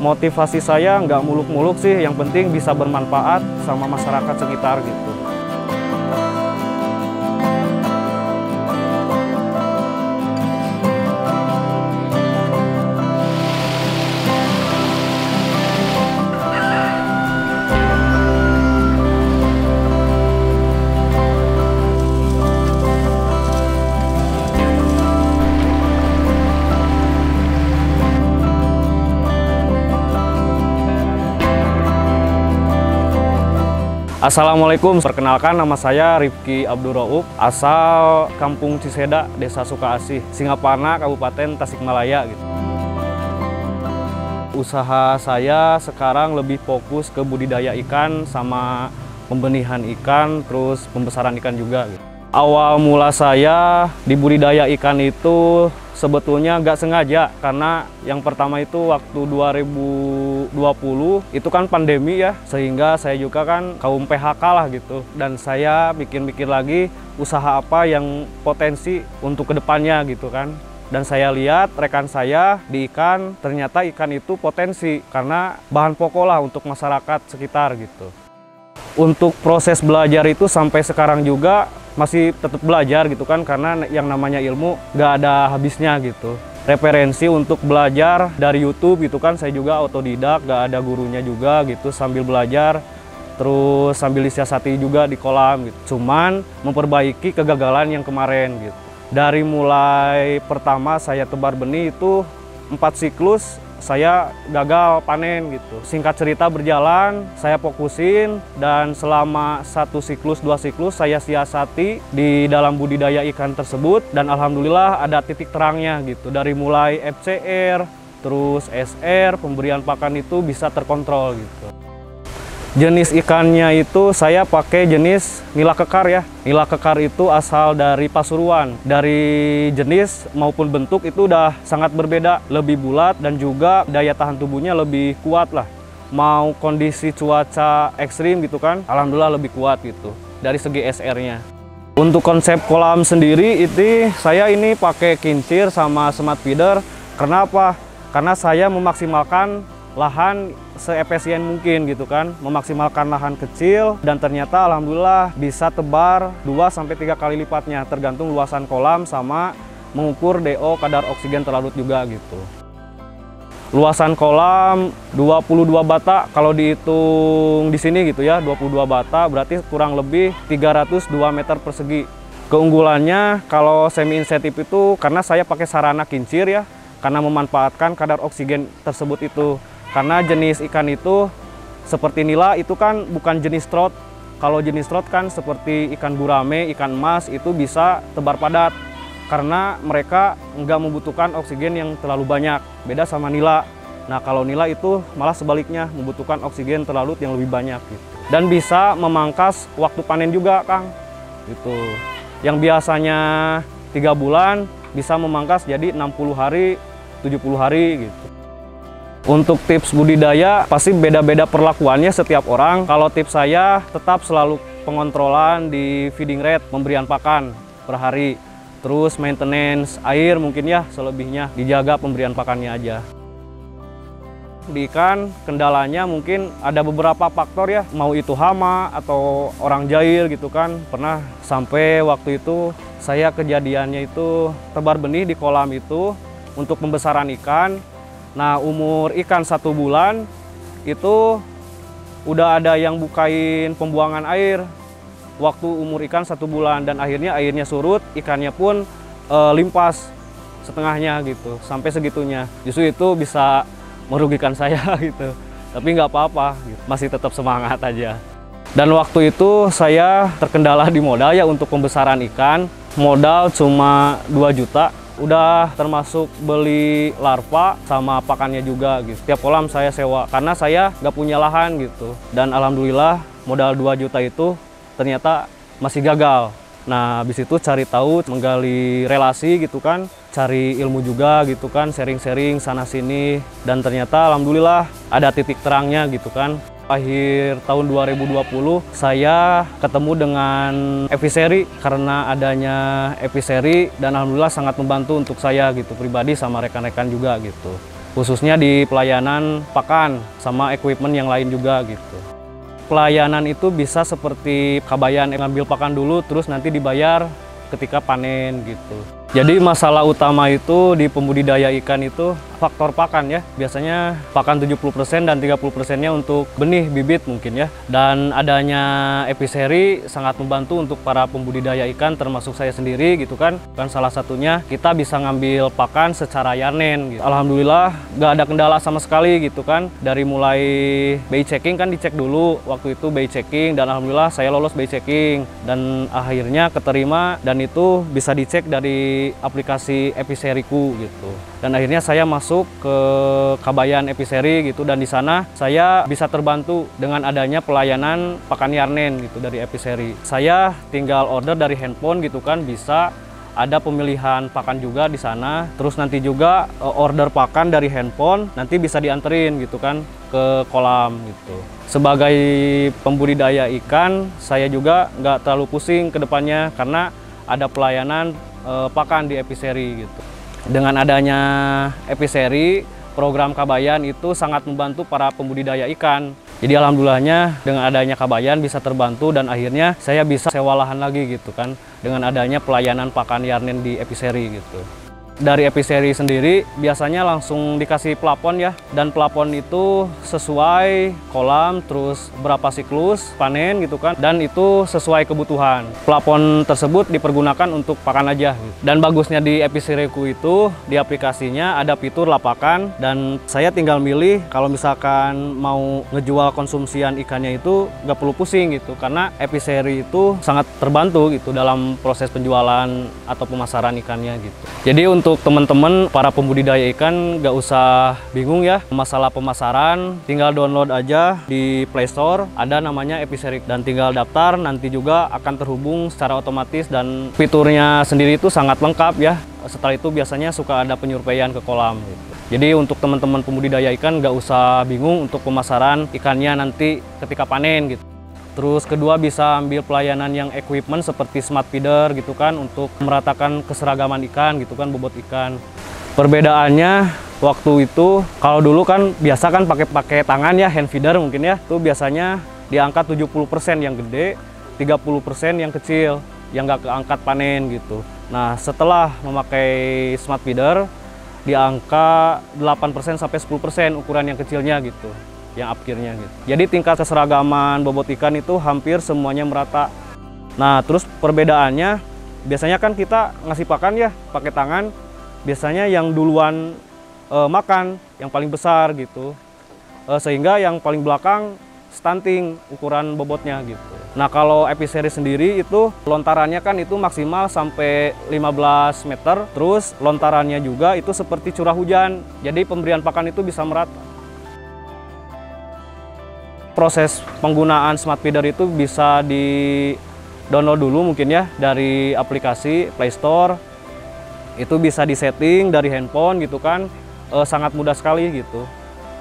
Motivasi saya nggak muluk-muluk sih, yang penting bisa bermanfaat sama masyarakat sekitar gitu. Assalamualaikum, perkenalkan nama saya Rifki Abdurrauf, asal Kampung Ciseda, Desa Sukaasih, Singapana, Kabupaten Tasikmalaya gitu. Usaha saya sekarang lebih fokus ke budidaya ikan sama pembenihan ikan, terus pembesaran ikan juga gitu. Awal mula saya di budidaya ikan itu sebetulnya nggak sengaja, karena yang pertama itu waktu 2020 itu kan pandemi ya, sehingga saya juga kan kaum PHK lah gitu, dan saya mikir-mikir lagi usaha apa yang potensi untuk kedepannya gitu kan. Dan saya lihat rekan saya di ikan, ternyata ikan itu potensi karena bahan pokok lah untuk masyarakat sekitar gitu. Untuk proses belajar itu sampai sekarang juga masih tetap belajar gitu kan, karena yang namanya ilmu nggak ada habisnya gitu. Referensi untuk belajar dari YouTube gitu kan, saya juga otodidak, nggak ada gurunya juga gitu, sambil belajar terus sambil disiasati juga di kolam gitu. Cuman memperbaiki kegagalan yang kemarin gitu. Dari mulai pertama saya tebar benih itu 4 siklus saya gagal panen gitu. Singkat cerita berjalan, saya fokusin, dan selama 1 siklus, 2 siklus saya siasati di dalam budidaya ikan tersebut, dan alhamdulillah ada titik terangnya gitu. Dari mulai FCR, terus SR, pemberian pakan itu bisa terkontrol gitu. Jenis ikannya itu saya pakai jenis nila kekar ya. Nila kekar itu asal dari Pasuruan. Dari jenis maupun bentuk itu udah sangat berbeda, lebih bulat dan juga daya tahan tubuhnya lebih kuat lah. Mau kondisi cuaca ekstrim gitu kan, alhamdulillah lebih kuat gitu dari segi SR-nya. Untuk konsep kolam sendiri itu saya ini pakai kincir sama smart feeder. Kenapa? Karena saya memaksimalkan lahan seefisien mungkin gitu kan, memaksimalkan lahan kecil, dan ternyata alhamdulillah bisa tebar 2-3 kali lipatnya tergantung luasan kolam sama mengukur DO kadar oksigen terlarut juga gitu. Luasan kolam 22 bata kalau dihitung di sini gitu ya, 22 bata berarti kurang lebih 302 meter persegi. Keunggulannya kalau semi insentif itu karena saya pakai sarana kincir ya, karena memanfaatkan kadar oksigen tersebut itu. Karena jenis ikan itu seperti nila itu kan bukan jenis trout. Kalau jenis trout kan seperti ikan gurame, ikan emas itu bisa tebar padat karena mereka nggak membutuhkan oksigen yang terlalu banyak. Beda sama nila. Nah kalau nila itu malah sebaliknya membutuhkan oksigen terlarut yang lebih banyak gitu. Dan bisa memangkas waktu panen juga Kang. Gitu. Yang biasanya 3 bulan bisa memangkas jadi 60 hari, 70 hari gitu. Untuk tips budidaya pasti beda-beda perlakuannya setiap orang. Kalau tips saya tetap selalu pengontrolan di feeding rate, pemberian pakan per hari. Terus maintenance air mungkin ya selebihnya dijaga pemberian pakannya aja. Di ikan kendalanya mungkin ada beberapa faktor ya, mau itu hama atau orang jahil gitu kan. Pernah sampai waktu itu saya kejadiannya itu tebar benih di kolam itu untuk pembesaran ikan. Nah umur ikan 1 bulan itu udah ada yang bukain pembuangan air waktu umur ikan 1 bulan, dan akhirnya airnya surut, ikannya pun limpas setengahnya gitu, sampai segitunya. Justru itu bisa merugikan saya gitu, tapi nggak apa-apa gitu. Masih tetap semangat aja. Dan waktu itu saya terkendala di modal ya untuk pembesaran ikan. Modal cuma 2 juta. Udah termasuk beli larva sama pakannya juga gitu. Tiap kolam saya sewa karena saya nggak punya lahan gitu. Dan alhamdulillah modal 2 juta itu ternyata masih gagal. Nah habis itu cari tahu, menggali relasi gitu kan, cari ilmu juga gitu kan, sharing-sharing sana sini, dan ternyata alhamdulillah ada titik terangnya gitu kan. Akhir tahun 2020 saya ketemu dengan Eviseri, karena adanya Eviseri dan alhamdulillah sangat membantu untuk saya gitu pribadi sama rekan-rekan juga gitu. khususnya di pelayanan pakan sama equipment yang lain juga gitu. Pelayanan itu bisa seperti kabayan ngambil pakan dulu terus nanti dibayar ketika panen gitu. Jadi masalah utama itu di pembudidaya ikan itu faktor pakan ya. Biasanya pakan 70% dan 30%-nya untuk benih bibit mungkin ya. Dan adanya Episeri sangat membantu untuk para pembudidaya ikan termasuk saya sendiri gitu kan. Kan salah satunya kita bisa ngambil pakan secara yarnen gitu. Alhamdulillah nggak ada kendala sama sekali gitu kan. Dari mulai BI checking kan dicek dulu waktu itu BI checking dan alhamdulillah saya lolos BI checking dan akhirnya keterima dan itu bisa dicek dari aplikasi Episeriku gitu. Dan akhirnya saya masuk ke Kabayan Episeri gitu dan di sana saya bisa terbantu dengan adanya pelayanan pakan yarnen gitu dari Episeri. Saya tinggal order dari handphone gitu kan, bisa ada pemilihan pakan juga di sana. Terus nanti juga order pakan dari handphone nanti bisa dianterin gitu kan ke kolam gitu. Sebagai pembudidaya ikan, saya juga nggak terlalu pusing ke depannya karena ada pelayanan pakan di Episeri gitu. Dengan adanya Episeri, program Kabayan itu sangat membantu para pembudidaya ikan. Jadi alhamdulillahnya dengan adanya Kabayan bisa terbantu dan akhirnya saya bisa sewa lahan lagi gitu kan dengan adanya pelayanan pakan yarnen di Episeri gitu. Dari Episeri sendiri biasanya langsung dikasih plafon ya, dan plafon itu sesuai kolam terus berapa siklus panen gitu kan, dan itu sesuai kebutuhan. Plafon tersebut dipergunakan untuk pakan aja gitu. Dan bagusnya di Episeriku itu di aplikasinya ada fitur lapakan dan saya tinggal milih kalau misalkan mau ngejual konsumsian ikannya itu nggak perlu pusing gitu karena Episeri itu sangat terbantu gitu dalam proses penjualan atau pemasaran ikannya gitu. Jadi untuk teman-teman para pembudidaya ikan nggak usah bingung ya masalah pemasaran, tinggal download aja di Play Store, ada namanya Episeri dan tinggal daftar, nanti juga akan terhubung secara otomatis dan fiturnya sendiri itu sangat lengkap ya. Setelah itu biasanya suka ada penyurveian ke kolam gitu. Jadi untuk teman-teman pembudidaya ikan nggak usah bingung untuk pemasaran ikannya nanti ketika panen gitu. Terus kedua bisa ambil pelayanan yang equipment seperti smart feeder gitu kan untuk meratakan keseragaman ikan gitu kan, bobot ikan. Perbedaannya waktu itu kalau dulu kan biasa kan pakai tangan ya, hand feeder mungkin ya. Itu biasanya diangkat 70% yang gede, 30% yang kecil yang nggak keangkat panen gitu. Nah, setelah memakai smart feeder di angka 8% sampai 10% ukuran yang kecilnya gitu, yang upgearnya gitu. Jadi tingkat keseragaman bobot ikan itu hampir semuanya merata. Nah, terus perbedaannya biasanya kan kita ngasih pakan ya pakai tangan, biasanya yang duluan makan yang paling besar gitu, sehingga yang paling belakang stunting ukuran bobotnya gitu. Nah, kalau Episeri sendiri itu lontarannya kan itu maksimal sampai 15 meter, terus lontarannya juga itu seperti curah hujan, jadi pemberian pakan itu bisa merata. Proses penggunaan smart feeder itu bisa di-download dulu mungkin ya dari aplikasi Play Store. Itu bisa disetting dari handphone gitu kan, sangat mudah sekali gitu.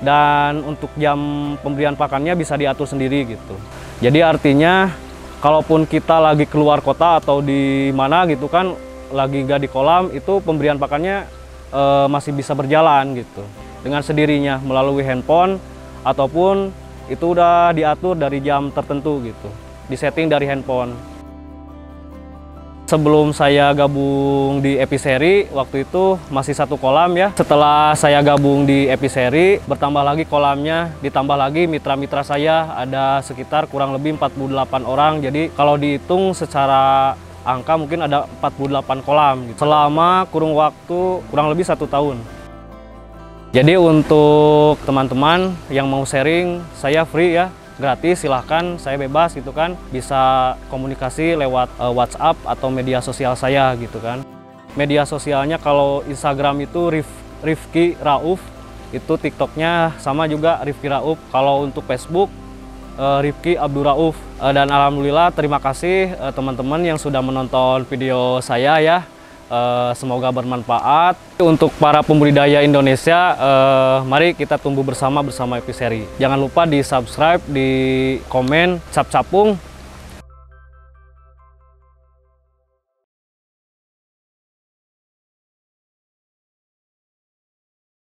Dan untuk jam pemberian pakannya bisa diatur sendiri gitu. Jadi artinya kalaupun kita lagi keluar kota atau di mana gitu kan, lagi nggak di kolam, itu pemberian pakannya masih bisa berjalan gitu. Dengan sendirinya melalui handphone ataupun itu udah diatur dari jam tertentu gitu, disetting dari handphone. Sebelum saya gabung di Episeri, waktu itu masih satu kolam ya. Setelah saya gabung di Episeri, bertambah lagi kolamnya, ditambah lagi mitra-mitra saya, ada sekitar kurang lebih 48 orang. Jadi kalau dihitung secara angka mungkin ada 48 kolam gitu. Selama kurun waktu kurang lebih 1 tahun. Jadi untuk teman-teman yang mau sharing, saya free ya, gratis, silahkan, saya bebas gitu kan, bisa komunikasi lewat WhatsApp atau media sosial saya gitu kan. Media sosialnya kalau Instagram itu Rifki Rauf, itu TikToknya sama juga Rifki Rauf. Kalau untuk Facebook Rifki Abdul Rauf. Dan alhamdulillah terima kasih teman-teman yang sudah menonton video saya ya. Semoga bermanfaat. Untuk para pembudidaya Indonesia, mari kita tumbuh bersama Episeri. Jangan lupa di subscribe, di komen, cap-capung,